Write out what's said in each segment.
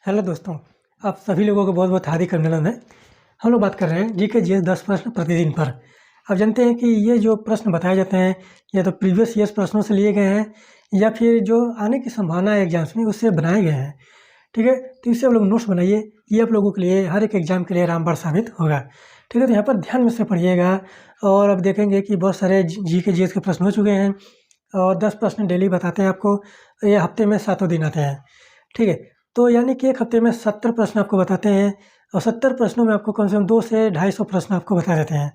Hello दोस्तों, आप सभी लोगों को बहुत-बहुत हार्दिक अभिनंदन है। हम लोग बात कर रहे हैं जीके जीएस 10 प्रश्न प्रतिदिन पर। आप जानते हैं कि ये जो प्रश्न बताए जाते हैं, या तो प्रीवियस ईयर्स प्रश्नों से लिए गए हैं या फिर जो आने की संभावना है एग्ज़ाम्स में उससे बनाए गए हैं। ठीक है? तो इससे आप लोग नोट्स बनाइए, ये आप लोगों के लिए हर एक एग्ज़ाम के लिए रामबाण साबित होगा। ठीक है? तो यहाँ पर ध्यान में से पढ़िएगा और अब देखेंगे कि बहुत सारे जीके जीएस के प्रश्न हो चुके हैं और 10 प्रश्न डेली बताते हैं आपको। ये हफ्ते में 7 दिन आते हैं। ठीक है? तो यानी कि 1 हफ्ते में 70 प्रश्न आपको बताते हैं और 70 प्रश्नों में आपको कम से कम 2 से 250 प्रश्न आपको बता देते हैं।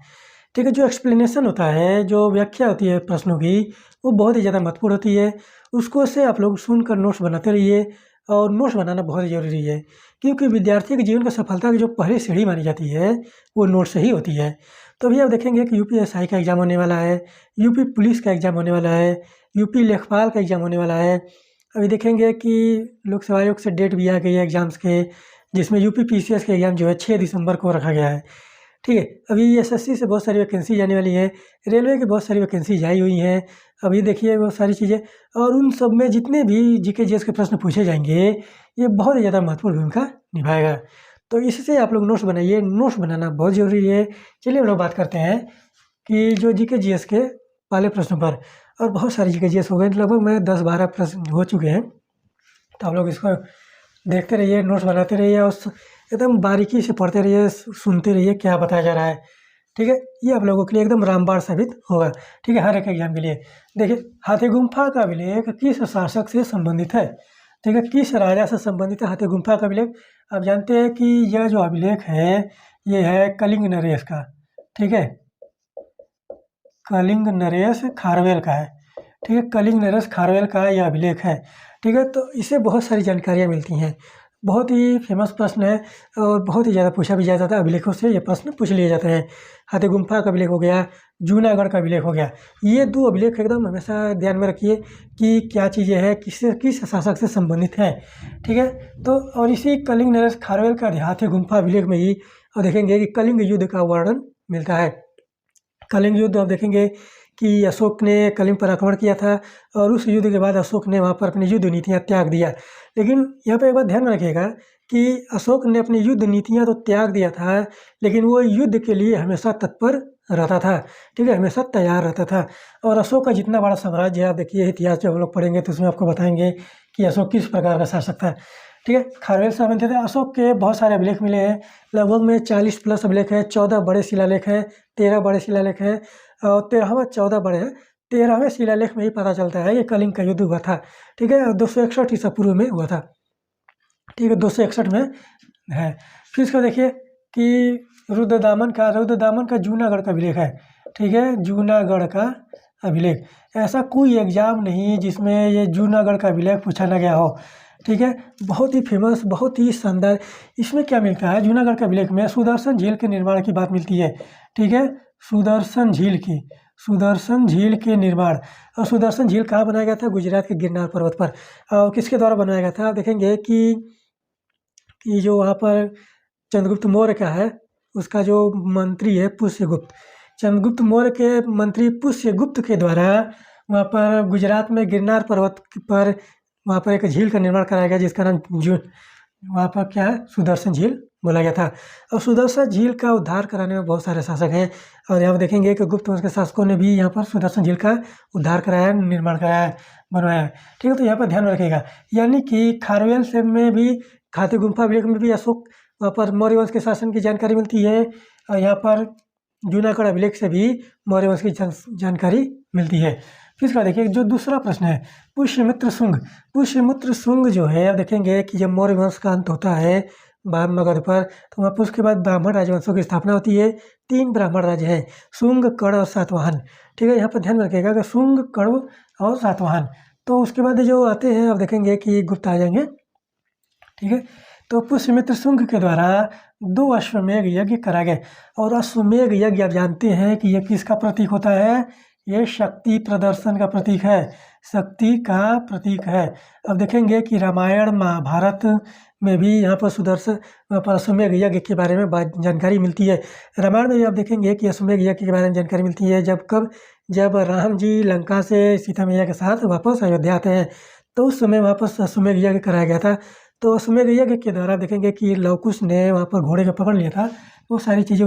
ठीक है? जो एक्सप्लेनेशन होता है, जो व्याख्या होती है प्रश्नों की, वो बहुत ही ज़्यादा महत्वपूर्ण होती है। उसको से आप लोग सुनकर नोट्स बनाते रहिए और नोट्स बनाना बहुत ज़रूरी है, क्योंकि विद्यार्थी के जीवन का सफलता की जो पहली सीढ़ी मानी जाती है, वो नोट्स से ही होती है। तो अभी आप देखेंगे कि यूपीएसआई का एग्ज़ाम होने वाला है, यूपी पुलिस का एग्ज़ाम होने वाला है, यूपी लेखपाल का एग्ज़ाम होने वाला है। अभी देखेंगे कि लोक सेवा आयोग से डेट भी आ गई है एग्ज़ाम्स के, जिसमें यूपी पीसीएस के एग्ज़ाम जो है 6 दिसंबर को रखा गया है। ठीक है? अभी एसएससी से बहुत सारी वैकेंसी आने वाली है, रेलवे की बहुत सारी वैकेंसीज आई हुई हैं। अभी देखिए वो सारी चीज़ें, और उन सब में जितने भी जीके जीएस के प्रश्न पूछे जाएँगे, ये बहुत ही ज़्यादा महत्वपूर्ण भूमिका निभाएगा। तो इससे आप लोग नोट्स बनाइए, नोट्स बनाना बहुत ज़रूरी है। चलिए हम लोग बात करते हैं कि जो जीके जीएस के पहले प्रश्न पर, और बहुत सारे जीके जीएस हो गए, लगभग में 10-12 प्रश्न हो चुके हैं। तो आप लोग इसको देखते रहिए, नोट्स बनाते रहिए और एकदम बारीकी से पढ़ते रहिए, सुनते रहिए क्या बताया जा रहा है। ठीक है? ये आप लोगों के लिए एकदम रामबाण साबित होगा। ठीक है? हर एक एग्जाम के लिए। देखिए, हाथी गुम्फा का अभिलेख किस शासक से संबंधित है? ठीक है? किस राजा से संबंधित है हाथी गुम्फा का अभिलेख? आप जानते हैं कि यह जो अभिलेख है, ये है कलिंग नरेश का। ठीक है? कलिंग नरेश खारवेल का है। ठीक है? कलिंग नरेश खारवेल का यह अभिलेख है। ठीक है? तो इससे बहुत सारी जानकारियाँ मिलती हैं। बहुत ही फेमस प्रश्न है और बहुत ही ज़्यादा पूछा भी जाता था। अभिलेखों से ये प्रश्न पूछ लिए जाते हैं। हाथी गुम्फा का अभिलेख हो गया, जूनागढ़ का अभिलेख हो गया। ये 2 अभिलेख एकदम हमेशा ध्यान में रखिए कि क्या चीज़ें हैं, किस शासक से संबंधित हैं। ठीक है? तो और इसी कलिंग नरेश खारवेल का हाथी गुम्फा अभिलेख में ही और देखेंगे कि कलिंग युद्ध का वर्णन मिलता है। कलिंग युद्ध आप देखेंगे कि अशोक ने कलिंग पर आक्रमण किया था और उस युद्ध के बाद अशोक ने वहाँ पर अपनी युद्ध नीतियाँ त्याग दिया। लेकिन यहाँ पे एक बात ध्यान में रखिएगा कि अशोक ने अपनी युद्ध नीतियाँ तो त्याग दिया था, लेकिन वो युद्ध के लिए हमेशा तत्पर रहता था। ठीक है? हमेशा तैयार रहता था। और अशोक का जितना बड़ा साम्राज्य है, आप देखिए इतिहास जब हम लोग पढ़ेंगे तो उसमें आपको बताएँगे कि अशोक किस प्रकार का शासक था। ठीक है? खारवेल से संबंधित अशोक के बहुत सारे अभिलेख मिले हैं। लगभग में 40 प्लस अभिलेख हैं, 14 बड़े शिलालेख हैं, 13 बड़े शिलालेख हैं और 13वां 14 बड़े हैं। 13वें शिलालेख में ही पता चलता है कि कलिंग का युद्ध हुआ था। ठीक है? 261 ईसा पूर्व में हुआ था। ठीक है? 261 में है। फिर इसको देखिए कि रुद्रदामन का जूनागढ़ का अभिलेख है। ठीक है? जूनागढ़ का अभिलेख। ऐसा कोई एग्ज़ाम नहीं जिसमें ये जूनागढ़ का अभिलेख पूछा ना गया हो। ठीक है? बहुत ही फेमस, बहुत ही शानदार। इसमें क्या मिलता है, जूनागढ़ के अभिलेख में सुदर्शन झील के निर्माण की बात मिलती है। ठीक है? सुदर्शन झील के निर्माण। और सुदर्शन झील कहाँ बनाया गया था? गुजरात के गिरनार पर्वत पर। और किसके द्वारा बनाया गया था? आप देखेंगे कि जो वहाँ पर चंद्रगुप्त मौर्य का है, उसका जो मंत्री है पुष्यगुप्त। चंद्रगुप्त मौर्य के मंत्री पुष्यगुप्त के द्वारा वहाँ पर गुजरात में गिरनार पर्वत पर वहाँ पर एक झील का निर्माण कराया गया, जिसका नाम वहाँ पर क्या है? सुदर्शन झील बोला गया था। और सुदर्शन झील का उद्धार कराने में बहुत सारे शासक हैं और यहाँ पर देखेंगे कि गुप्त वंश के शासकों ने भी यहाँ पर सुदर्शन झील का उद्धार कराया, निर्माण कराया है, बनवाया है। ठीक है? तो यहाँ पर ध्यान में रखिएगा। यानी कि खारवेल से में भी, हाथी गुम्फा अभिलेख में भी अशोक, वहाँ पर मौर्य वंश के शासन की जानकारी मिलती है और यहाँ पर जूनागढ़ अभिलेख से भी मौर्य वंश की जानकारी मिलती है। फिर इसका देखिए जो दूसरा प्रश्न है, पुष्यमित्र शुंग जो है, आप देखेंगे कि जब मौर्य वंश का अंत होता है मगध पर, तो वहाँ पर उसके बाद ब्राह्मण राजवंशों की स्थापना होती है। 3 ब्राह्मण राज्य हैं, शुंग, कण्व और सातवाहन। ठीक है? यहाँ पर ध्यान रखिएगा कि शुंग, कण्व और सातवाहन। तो उसके बाद जो आते हैं, आप देखेंगे कि गुप्त आ जाएंगे। ठीक है? तो पुष्यमित्र शुंग के द्वारा 2 अश्वमेध यज्ञ कराए गए। और अश्वमेध यज्ञ आप जानते हैं कि ये किसका प्रतीक होता है? ये शक्ति प्रदर्शन का प्रतीक है, शक्ति का प्रतीक है। अब देखेंगे कि रामायण महाभारत में भी यहाँ पर अश्वमेध यज्ञ के बारे में जानकारी मिलती है। रामायण में भी आप देखेंगे कि अश्वमेध यज्ञ के बारे में जानकारी मिलती है। जब राम जी लंका से सीता मैया के साथ वापस अयोध्या आते हैं, तो उस समय वहाँ पर अश्वमेध यज्ञ कराया गया था। तो अश्वमेध यज्ञ के द्वारा देखेंगे कि लव कुश ने वहाँ पर घोड़े को पकड़ लिया था। वो सारी चीज़ें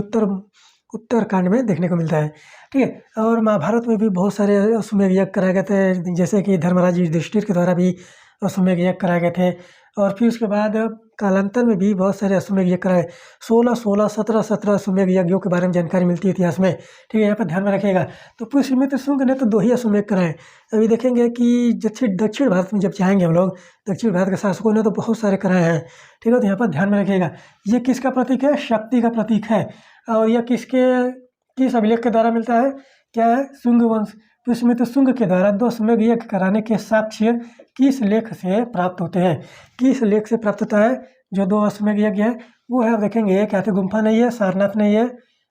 उत्तरकांड में देखने को मिलता है, ठीक है। और महाभारत में भी बहुत सारे अश्वमेध यज्ञ कराए गए थे, जैसे कि धर्मराज युधिष्ठिर के द्वारा भी अश्वमेध यज्ञ कराए गए थे। और फिर उसके बाद कालांतर में भी बहुत सारे अश्वमेध यज्ञ कराए, 16 17 अश्वमेध यज्ञों के बारे में जानकारी मिलती है इतिहास में, ठीक है। यहाँ पर ध्यान में रखिएगा। तो पुष्यमित्र शुंग ने तो 2 ही अश्वमेध कराए। अभी देखेंगे कि दक्षिण भारत में जब जाएंगे हम लोग, दक्षिण भारत के शासकों ने तो बहुत सारे कराए हैं, ठीक है। तो यहाँ पर ध्यान में रखिएगा। ये किसका प्रतीक है? शक्ति का प्रतीक है। और यह किस अभिलेख के द्वारा मिलता है? क्या है? शुंग वंश। पुष्यमित्र शुंग के द्वारा 2 अश्वमेध यज्ञ कराने के साक्ष्य किस लेख से प्राप्त होते हैं? किस लेख से प्राप्त होता है? जो 2 अश्वमेध यज्ञ है वो है, देखेंगे क्या थे, गुम्फा नहीं है, सारनाथ नहीं है,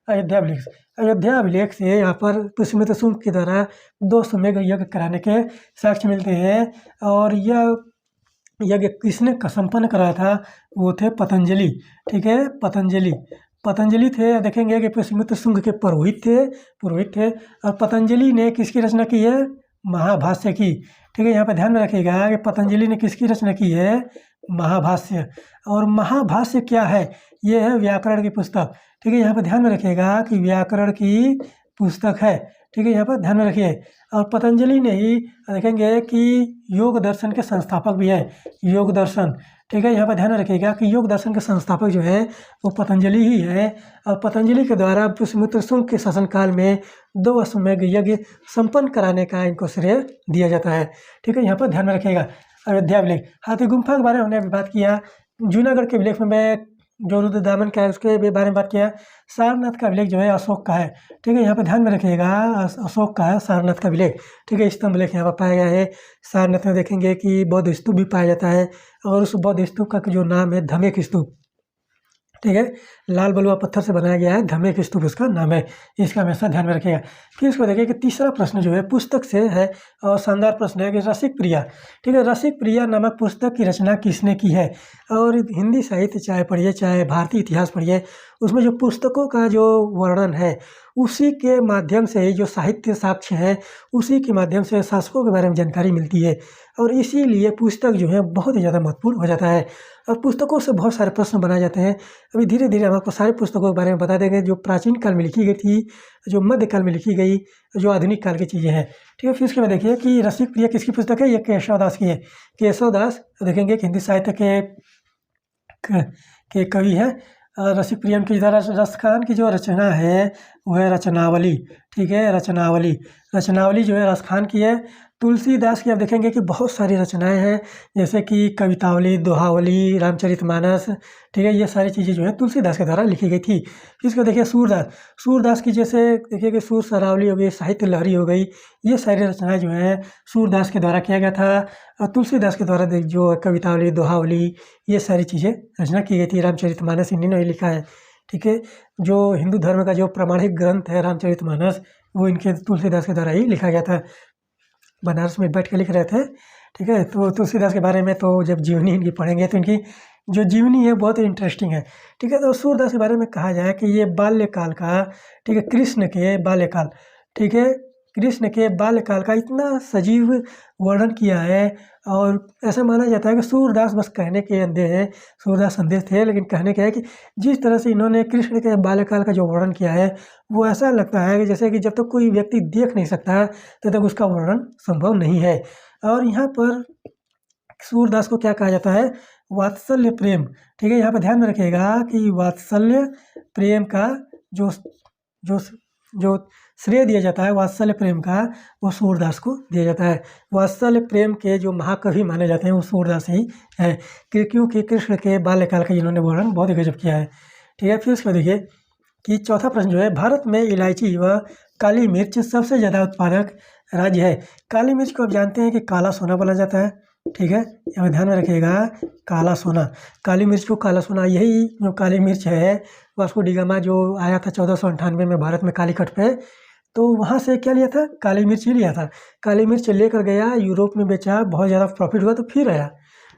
अयोध्या अभिलेख। अयोध्या अभिलेख से यहाँ पर पुष्यमित्र शुंग के द्वारा 2 अश्वमेध यज्ञ कराने के साक्ष्य मिलते हैं। और यह यज्ञ किसने संपन्न कराया था? वो थे पतंजलि, ठीक है। पतंजलि थे। देखेंगे कि पुष्यमित्र शुंग के पुरोहित थे। और पतंजलि ने किसकी रचना की है? महाभाष्य की, ठीक है। यहाँ पर ध्यान में रखिएगा कि पतंजलि ने किसकी रचना की है? महाभाष्य। और महाभाष्य क्या है? ये है व्याकरण की पुस्तक, ठीक है। यहाँ पर ध्यान में रखिएगा कि व्याकरण की पुस्तक है, ठीक है। यहाँ पर ध्यान में रखिए। और पतंजलि ने ही देखेंगे कि योग दर्शन के संस्थापक भी है, योग दर्शन, ठीक है। यहाँ पर ध्यान रखिएगा कि योग दर्शन के संस्थापक जो है वो पतंजलि ही है। और पतंजलि के द्वारा पुष्यमित्र शुंग के शासनकाल में 2 अश्वमेध यज्ञ संपन्न कराने का इनको श्रेय दिया जाता है, ठीक है। यहाँ पर ध्यान में रखिएगा। अयोध्या अभिलेख, हाथी गुम्फा के बारे में हमने अभी बात किया। जूनागढ़ के अभिलेख में मैं जो रुद्रदामन का है उसके बारे में बात किया। सारनाथ का अभिलेख जो है अशोक का है, ठीक है। यहाँ पर ध्यान में रखिएगा, अशोक का है सारनाथ का अभिलेख, ठीक है। स्तंभ लेख यहाँ पर पाया गया है। सारनाथ में देखेंगे कि बौद्ध स्तूप भी पाया जाता है। और उस बौद्ध स्तूप का जो नाम है धमेक स्तूप, ठीक है। लाल बलुआ पत्थर से बनाया गया है, धमेक स्तूप उसका नाम है। इसका हमेशा ध्यान में रखिएगा। फिर इसको देखिए कि तीसरा प्रश्न जो है पुस्तक से है और शानदार प्रश्न है कि रसिक प्रिया, ठीक है। रसिक प्रिया नामक पुस्तक की रचना किसने की है? और हिंदी साहित्य चाहे पढ़िए चाहे भारतीय इतिहास पढ़िए, उसमें जो पुस्तकों का जो वर्णन है उसी के माध्यम से ही जो साहित्य साक्ष्य है उसी के माध्यम से शासकों के बारे में जानकारी मिलती है। और इसीलिए पुस्तक जो है बहुत ही ज़्यादा महत्वपूर्ण हो जाता है। और पुस्तकों से बहुत सारे प्रश्न बनाए जाते हैं। अभी धीरे धीरे हम आपको सारे पुस्तकों के बारे में बता देंगे, जो प्राचीन काल में लिखी गई थी, जो मध्यकाल में लिखी गई, जो आधुनिक काल की चीज़ें हैं, ठीक है। फिर उसके बाद देखिए कि रसिक प्रिया किसकी पुस्तक है? ये केशव दास की है। केशव दास देखेंगे कि हिंदी साहित्य के कवि हैं। रसिक प्रिया की रसखान की जो रचना है वो है रचनावली, ठीक है। रचनावली जो है रसखान की है। तुलसीदास की आप देखेंगे कि बहुत सारी रचनाएं हैं, जैसे कि कवितावली, दोहावली, रामचरितमानस, ठीक है। ये सारी चीज़ें जो है तुलसीदास के द्वारा लिखी गई थी। इसको देखिए सूरदास की, जैसे देखिए कि सूर सरावली हो गई, साहित्य लहरी हो गई, ये सारी रचनाएं जो हैं सूरदास के द्वारा किया गया था। और तुलसीदास के द्वारा जो कवितावली, दोहावली, ये सारी चीज़ें रचना की गई थी। रामचरितमानस इन्होंने लिखा है, ठीक है। जो हिंदू धर्म का जो प्रामाणिक ग्रंथ है रामचरितमानस, वो इनके तुलसीदास के द्वारा ही लिखा गया था। बनारस में बैठ के लिख रहे थे, ठीक है। तो तुलसीदास के बारे में तो जब जीवनी इनकी पढ़ेंगे तो इनकी जो जीवनी है बहुत इंटरेस्टिंग है, ठीक है। तो सूरदास के बारे में कहा जाए कि ये बाल्यकाल का, ठीक है, कृष्ण के बाल्यकाल, ठीक है, कृष्ण के बाल्यकाल का इतना सजीव वर्णन किया है। और ऐसा माना जाता है कि सूरदास बस कहने के अंधे हैं, सूरदास अंधे थे, लेकिन कहने के है कि जिस तरह से इन्होंने कृष्ण के बाल्यकाल का जो वर्णन किया है वो ऐसा लगता है कि जैसे कि जब तक कोई व्यक्ति देख नहीं सकता तब तक उसका वर्णन संभव नहीं है। और यहाँ पर सूरदास को क्या कहा जाता है? वात्सल्य प्रेम, ठीक है। यहाँ पर ध्यान में रखिएगा कि वात्सल्य प्रेम का जो जो जो श्रेय दिया जाता है वात्सल्य प्रेम का, वो सूरदास को दिया जाता है। वात्सल्य प्रेम के जो महाकवि माने जाते हैं वो सूरदास ही है, क्योंकि कृष्ण के बाल्यकाल का इन्होंने वर्णन बहुत ही गजब किया है, ठीक है। फिर उसको देखिए कि चौथा प्रश्न जो है, भारत में इलायची व काली मिर्च सबसे ज़्यादा उत्पादक राज्य है। काली मिर्च को आप जानते हैं कि काला सोना बोला जाता है, ठीक है। यहाँ ध्यान में रखिएगा, काला सोना, काली मिर्च को काला सोना, यही जो काली मिर्च है वास्को डी गामा जो आया था 1498 में भारत में कालीकट पे, तो वहाँ से क्या लिया था? काली मिर्च ही लिया था। काली मिर्च लेकर गया, यूरोप में बेचा, बहुत ज़्यादा प्रॉफिट हुआ तो फिर आया,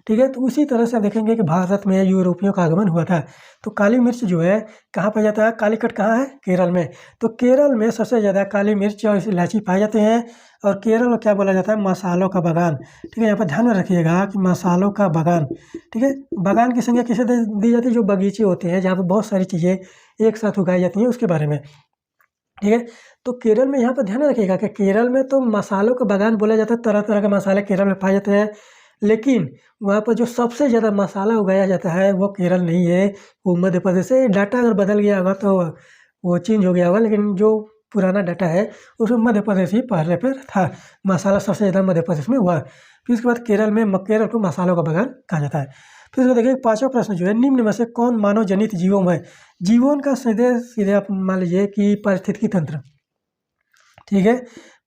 ठीक है। तो उसी तरह से आप देखेंगे कि भारत में यूरोपियों का आगमन हुआ था। तो काली मिर्च जो है कहाँ पाया जाता है? कालीकट कहाँ है? केरल में। तो केरल में सबसे ज़्यादा काली मिर्च और इलायची पाए जाते हैं। और केरल को क्या बोला जाता है? मसालों का बागान। ठीक है, यहाँ पर ध्यान में रखिएगा कि मसालों का बागान। ठीक है, बागान की संज्ञा किसे दी जाती है? जो बगीचे होते हैं जहाँ पर बहुत सारी चीज़ें एक साथ उगाई जाती हैं उसके बारे में। ठीक है, तो केरल में यहाँ पर ध्यान रखिएगा कि केरल में तो मसालों का बागान बोला जाता है, तरह तरह के मसाले केरल में पाए जाते हैं, लेकिन वहाँ पर जो सबसे ज़्यादा मसाला उगाया जाता है वो केरल नहीं है, वो मध्य प्रदेश है। डाटा अगर बदल गया होगा तो वो चेंज हो गया होगा, लेकिन जो पुराना डाटा है उसमें मध्य प्रदेश ही पहले पर था, मसाला सबसे ज़्यादा मध्य प्रदेश में हुआ। फिर उसके बाद केरल को मसालों का बागान कहा जाता है। फिर उसको देखिए, पाँचवा प्रश्न जो है, निम्न में से कौन मानव जनित जीवों में? जीवन का सीधे सीधे आप मान लीजिए कि पारिस्थितिकी तंत्र। ठीक है,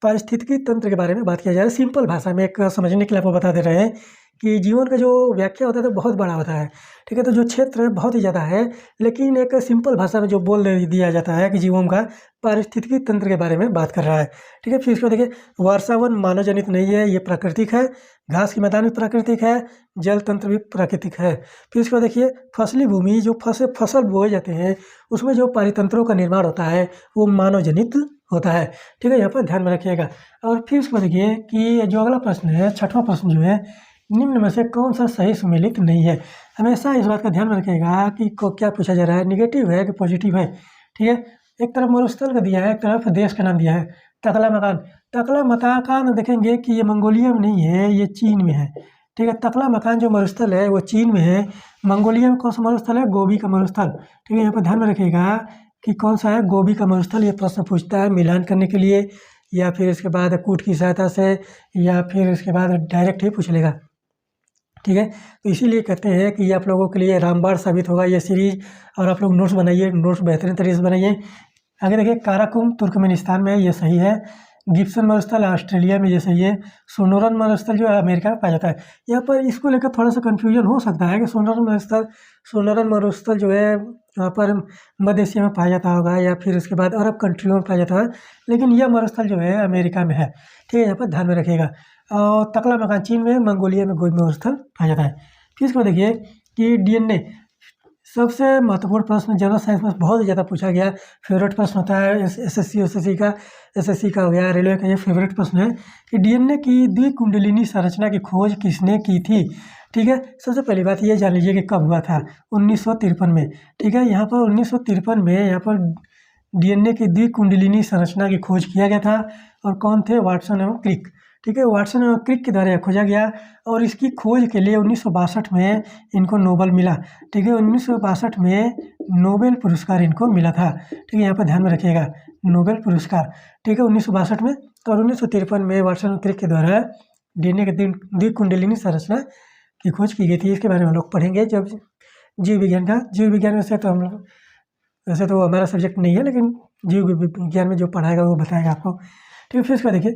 पारिस्थितिकी तंत्र के बारे में बात किया जा रहा है। सिंपल भाषा में एक समझने के लिए आपको बता दे रहे हैं कि जीवन का जो व्याख्या होता है तो बहुत बड़ा होता है। ठीक है, तो जो क्षेत्र बहुत ही ज़्यादा है, लेकिन एक सिंपल भाषा में जो बोल दिया जाता है कि जीवों का पारिस्थितिकी तंत्र के बारे में बात कर रहा है। ठीक है, फिर इसको देखिए, वर्षावन मानव जनित नहीं है, ये प्राकृतिक है। घास के मैदान भी प्राकृतिक है, जल तंत्र भी प्राकृतिक है। फिर इसको देखिए, फसली भूमि जो फसल बोए जाते हैं उसमें जो पारितंत्रों का निर्माण होता है वो मानव जनित होता है। ठीक है, यहाँ पर ध्यान में रखिएगा। और फिर उसको देखिए कि जो अगला प्रश्न है, छठवां प्रश्न जो है, निम्न में से कौन सा सही सुमेलित नहीं है? हमेशा इस बात का ध्यान में रखिएगा कि क्या पूछा जा रहा है, निगेटिव है कि पॉजिटिव है। ठीक है, एक तरफ मरुस्थल का दिया है, एक तरफ देश का नाम दिया है, टकला मकान। टकला मकान देखेंगे कि ये मंगोलिया में नहीं है, ये चीन में है। ठीक है, टकला मकान जो मरुस्थल है वो चीन में है। मंगोलिया में कौन सा मरुस्थल है? गोबी का मरुस्थल। ठीक है, यहाँ पर ध्यान में रखिएगा कि कौन सा है? गोबी का मरुस्थल। ये प्रश्न पूछता है मिलान करने के लिए, या फिर इसके बाद कूट की सहायता से, या फिर इसके बाद डायरेक्ट ही पूछ लेगा। ठीक है, तो इसीलिए कहते हैं कि ये आप लोगों के लिए रामबाण साबित होगा ये सीरीज। और आप लोग नोट्स बनाइए, नोट्स बेहतरीन तरीके से बनाइए। आगे देखिए, काराकुम तुर्कमेनिस्तान में, ये सही है। गिब्सन मरुस्थल ऑस्ट्रेलिया में, ये सही है। सोनोरन मरुस्थल जो है अमेरिका में पाया जाता है। यहाँ पर इसको लेकर थोड़ा सा कन्फ्यूजन हो सकता है कि सोनोरन मरुस्थल जो है वहाँ पर मध्य एशिया में पाया जाता होगा, या फिर उसके बाद अरब कंट्रियों में पाया जाता है, लेकिन यह मरुस्थल जो है अमेरिका में है। ठीक है, यहाँ पर ध्यान में रखिएगा। और टकला मकान चीन में, मंगोलिया में गोबी मरुस्थल पाया जाता है। फिर इसको देखिए कि डीएनए, सबसे महत्वपूर्ण प्रश्न जनरल साइंस में बहुत ही ज़्यादा पूछा गया, फेवरेट प्रश्न होता है एसएससी का हो गया, रेलवे का ये फेवरेट प्रश्न है कि डीएनए की द्विकुंडलिनी संरचना की खोज किसने की थी? ठीक है, सबसे पहली बात ये जान लीजिए कि कब हुआ था? 1953 में। ठीक है, यहाँ पर 1953 में यहाँ पर डीएनए की द्विकुंडलिनी संरचना की खोज किया गया था। और कौन थे? वाटसन एवं क्रिक। ठीक है, वाटसन और क्रिक के द्वारा यह खोजा गया, और इसकी खोज के लिए 1962 में इनको नोबेल मिला। ठीक है, 1962 में नोबेल पुरस्कार इनको मिला था। ठीक है, यहाँ पर ध्यान में रखिएगा, नोबेल पुरस्कार। ठीक है, 1962 में। और 1953 में वाटसन और क्रिक के द्वारा डीएनए के द्विकुंडलिनी संरचना की खोज की गई थी। इसके बारे में हम लोग पढ़ेंगे जब जीव विज्ञान वैसे तो हम लोग, वैसे तो हमारा सब्जेक्ट नहीं है, लेकिन जीव विज्ञान में जो पढ़ाएगा वो बताएगा आपको। ठीक है, फिर इसका देखिए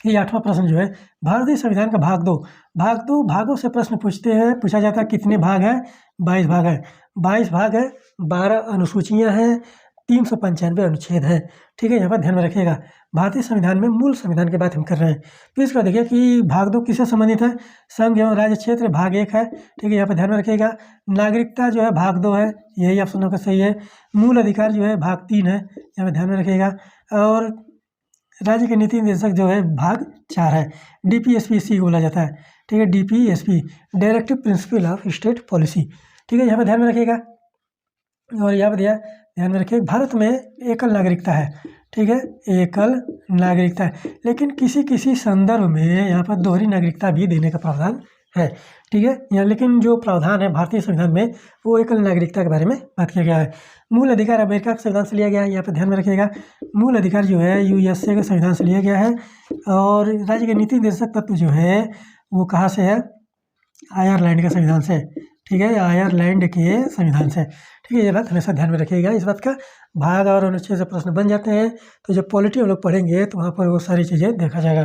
ये 8वां प्रश्न जो है, भारतीय संविधान का भाग दो भागों से प्रश्न पूछा जाता है। कितने भाग हैं? 22 भाग है। 22 भाग है, 12 अनुसूचियां हैं, 395 अनुच्छेद हैं। ठीक है, यहाँ पर ध्यान में रखिएगा। भारतीय संविधान में मूल संविधान की बात हम कर रहे हैं। फिर इसका देखिए कि भाग 2 किससे संबंधित है? संघ एवं राज्य क्षेत्र, भाग 1 है। ठीक है, यहाँ पर ध्यान में रखिएगा। नागरिकता जो है भाग 2 है, यही ऑप्शन का सही है। मूल अधिकार जो है भाग 3 है, यहाँ पर ध्यान में रखिएगा। और राज्य के नीति निर्देशक जो है भाग 4 है। डीपीएसपी बोला जाता है। ठीक है, DPSP, directive principle of state policy. ठीक है, यहाँ पर ध्यान में रखिएगा। और यहाँ पर ध्यान में रखिए, भारत में एकल नागरिकता है। ठीक है, एकल नागरिकता है, लेकिन किसी संदर्भ में यहाँ पर दोहरी नागरिकता भी देने का प्रावधान है। ठीक है, यहाँ लेकिन जो प्रावधान है भारतीय संविधान में वो एकल नागरिकता के बारे में बात किया गया है। मूल अधिकार अमेरिका के संविधान से लिया गया है, यहाँ पर ध्यान में रखिएगा। मूल अधिकार जो है यूएसए के संविधान से लिया गया है। और राज्य के नीति निर्देशक तत्व जो है वो कहाँ से है? आयरलैंड के संविधान से। ठीक है, आयरलैंड के संविधान से। ठीक है, ये बात हमेशा ध्यान में रखिएगा। इस बात का भाग और अनुच्छेद से प्रश्न बन जाते हैं, तो जब पॉलिटी हम लोग पढ़ेंगे तो वहाँ पर वो सारी चीज़ें देखा जाएगा।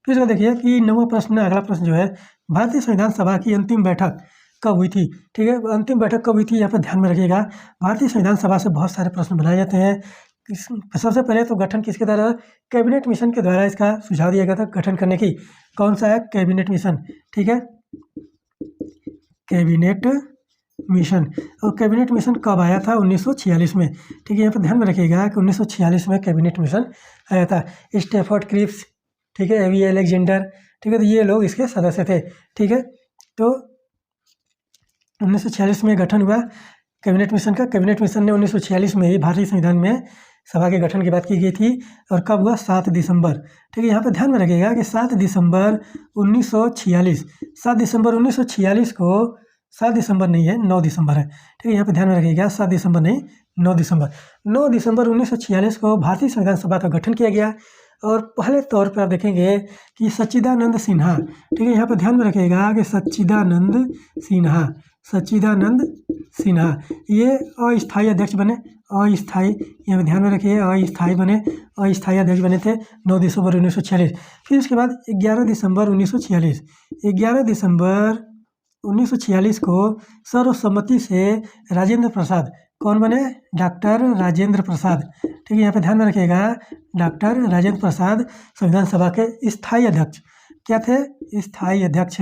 फिर इसको देखिए कि 9वां प्रश्न, अगला प्रश्न जो है, भारतीय संविधान सभा की अंतिम बैठक कब हुई थी? ठीक है, अंतिम बैठक कब हुई थी यहाँ पर ध्यान में रखिएगा। भारतीय संविधान सभा से बहुत सारे प्रश्न बनाए जाते हैं। सबसे पहले तो गठन किसके द्वारा? कैबिनेट मिशन के द्वारा इसका सुझाव दिया गया था गठन करने की। कौन सा है? Cabinet mission. ठीक है, कैबिनेट मिशन। और कैबिनेट मिशन कब आया था? 1946 में। ठीक है, यहाँ पर ध्यान में रखिएगा कि 1946 में कैबिनेट मिशन आया था। स्टैफर्ड क्रिप्स ठीक है, एवी अलेक्जेंडर, ठीक है, तो ये लोग इसके सदस्य थे। ठीक है, तो 1946 में गठन हुआ कैबिनेट मिशन का। कैबिनेट मिशन ने 1946 में ही भारतीय संविधान में सभा के गठन की बात की गई थी। और कब हुआ? 7 दिसंबर। ठीक है, यहाँ पर ध्यान में रखिएगा कि 7 दिसंबर 1946, 7 दिसंबर 1946 को, 7 दिसंबर नहीं है, 9 दिसंबर है। ठीक है, यहाँ पर ध्यान में रखिएगा, 7 दिसंबर नहीं, 9 दिसंबर। 9 दिसंबर 1946 को भारतीय संविधान सभा का गठन किया गया। और पहले तौर पर आप देखेंगे कि सच्चिदानंद सिन्हा, ठीक है, यहाँ पर ध्यान में रखिएगा कि सच्चिदानंद सिन्हा ये अस्थायी अध्यक्ष बने। अस्थायी, यहाँ पे ध्यान में रखिए, अस्थायी बने, अस्थायी अध्यक्ष बने थे 9 दिसंबर 1946। फिर उसके बाद 11 दिसंबर 1946, 11 दिसंबर 1946 को सर्वसम्मति से राजेंद्र प्रसाद, कौन बने? डॉक्टर राजेंद्र प्रसाद। ठीक है, यहाँ पे ध्यान में रखिएगा, डॉक्टर राजेंद्र प्रसाद संविधान सभा के स्थायी अध्यक्ष क्या थे? स्थायी अध्यक्ष।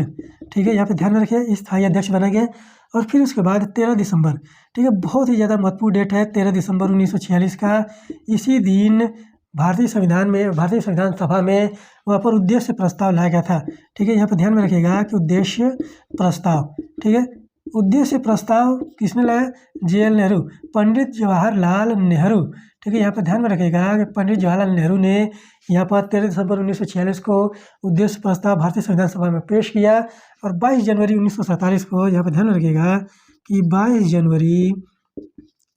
ठीक है, यहाँ पे ध्यान में रखिए, स्थायी अध्यक्ष बना गया। और फिर उसके बाद 13 दिसंबर, ठीक है, बहुत ही ज़्यादा महत्वपूर्ण डेट है 13 दिसंबर 1946 का। इसी दिन भारतीय संविधान सभा में वहाँ पर उद्देश्य प्रस्ताव लाया गया था। ठीक है, यहाँ पर ध्यान में रखिएगा कि उद्देश्य प्रस्ताव, ठीक है, उद्देश्य प्रस्ताव किसने लाया? JL नेहरू, पंडित जवाहरलाल नेहरू। ठीक है, यहाँ पर ध्यान में रखिएगा कि पंडित जवाहरलाल नेहरू ने यहाँ पर 13 दिसंबर 1946 को उद्देश्य प्रस्ताव भारतीय संविधान सभा में पेश किया। और 22 जनवरी 1947 को, यहाँ पर ध्यान में रखिएगा कि 22 जनवरी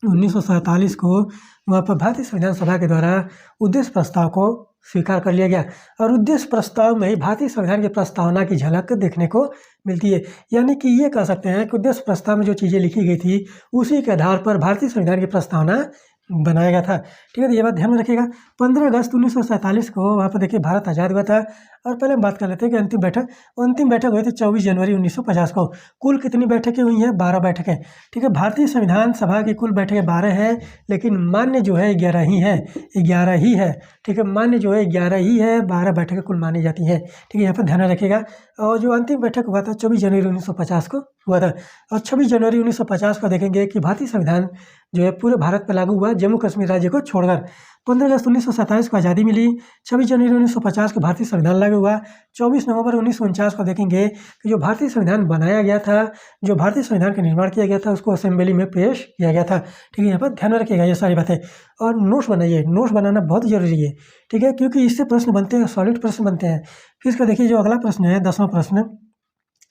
1947 को वहाँ पर भारतीय संविधान सभा के द्वारा उद्देश्य प्रस्ताव को स्वीकार कर लिया गया। और उद्देश्य प्रस्ताव में ही भारतीय संविधान की प्रस्तावना की झलक देखने को मिलती है। यानी कि ये कह सकते हैं कि उद्देश्य प्रस्ताव में जो चीज़ें लिखी गई थी उसी के आधार पर भारतीय संविधान की प्रस्तावना बनाया गया था। ठीक है, तो ये बात ध्यान में रखिएगा। 15 अगस्त 1947 को वहाँ पर देखिए भारत आज़ाद हुआ था। और पहले हम बात कर लेते हैं कि अंतिम बैठक हुई थी 24 जनवरी 1950 को। कुल कितनी बैठकें हुई हैं? 12 बैठकें। ठीक है, भारतीय संविधान सभा की कुल बैठकें 12 हैं, लेकिन मान्य जो है 11 ही है, 11 ही है। ठीक है, मान्य जो है 11 ही है, 12 बैठकें कुल मानी जाती हैं। ठीक है, यहाँ पर ध्यान रखिएगा। और जो अंतिम बैठक हुआ था 24 जनवरी 1950 को हुआ था। और 26 जनवरी 1950 को देखेंगे कि भारतीय संविधान जो है पूरे भारत पर लागू हुआ, जम्मू कश्मीर राज्य को छोड़कर। 15 अगस्त 1947 को आज़ादी मिली। 26 जनवरी 1950 को भारतीय संविधान लागू हुआ। 24 नवंबर 1949 को देखेंगे कि जो भारतीय संविधान बनाया गया था, जो भारतीय संविधान का निर्माण किया गया था, उसको असेंबली में पेश किया गया था। ठीक है, यहाँ पर ध्यान रखिएगा ये सारी बातें। और नोट्स बनाइए, नोट्स बनाना बहुत ज़रूरी है। ठीक है, क्योंकि इससे प्रश्न बनते हैं, सॉलिड प्रश्न बनते हैं। फिर इसका देखिए जो अगला प्रश्न है, 10वां प्रश्न,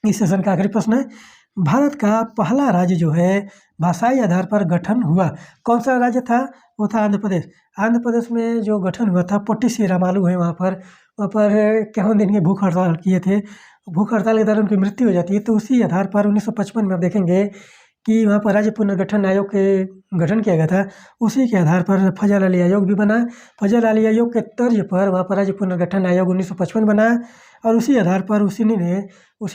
इस सेशन का आखिरी प्रश्न है। भारत का पहला राज्य जो है भाषाई आधार पर गठन हुआ, कौन सा राज्य था? वो था आंध्र प्रदेश। आंध्र प्रदेश में जो गठन हुआ था, पोट्टी श्रीरामालू है वहाँ पर इक्यावन दिन के भूख हड़ताल किए थे। भूख हड़ताल के दौरान उनकी मृत्यु हो जाती है। तो उसी आधार पर 1955 में आप देखेंगे कि वहाँ पर राज्य पुनर्गठन आयोग के गठन किया गया था। उसी के आधार पर फजल अली आयोग भी बना। फजल अली आयोग के तर्ज पर वहाँ पर राज्य पुनर्गठन आयोग 1955 बना। और उसी आधार पर उसी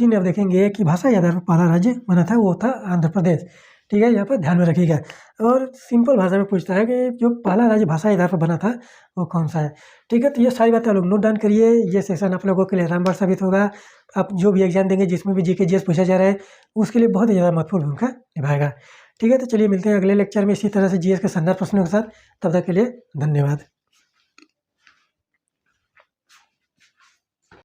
ने अब देखेंगे कि भाषाई आधार पर पहला राज्य बना था, वो था आंध्र प्रदेश। ठीक है, यहाँ पर ध्यान में रखिएगा। और सिंपल भाषा में पूछता है कि जो पहला राज्य भाषाई आधार पर बना था वो कौन सा है। ठीक है, तो ये सारी बातें आप लोग नोट डाउन करिए। ये सेशन आप लोगों के लिए रामबाण साबित होगा। आप जो भी एग्जाम देंगे, जिसमें भी GK GS पूछा जा रहा है, उसके लिए बहुत ही ज़्यादा महत्वपूर्ण भूमिका निभाएगा। ठीक है, तो चलिए मिलते हैं अगले लेक्चर में इसी तरह से GS के शानदार प्रश्नों के साथ। तब तक के लिए धन्यवाद।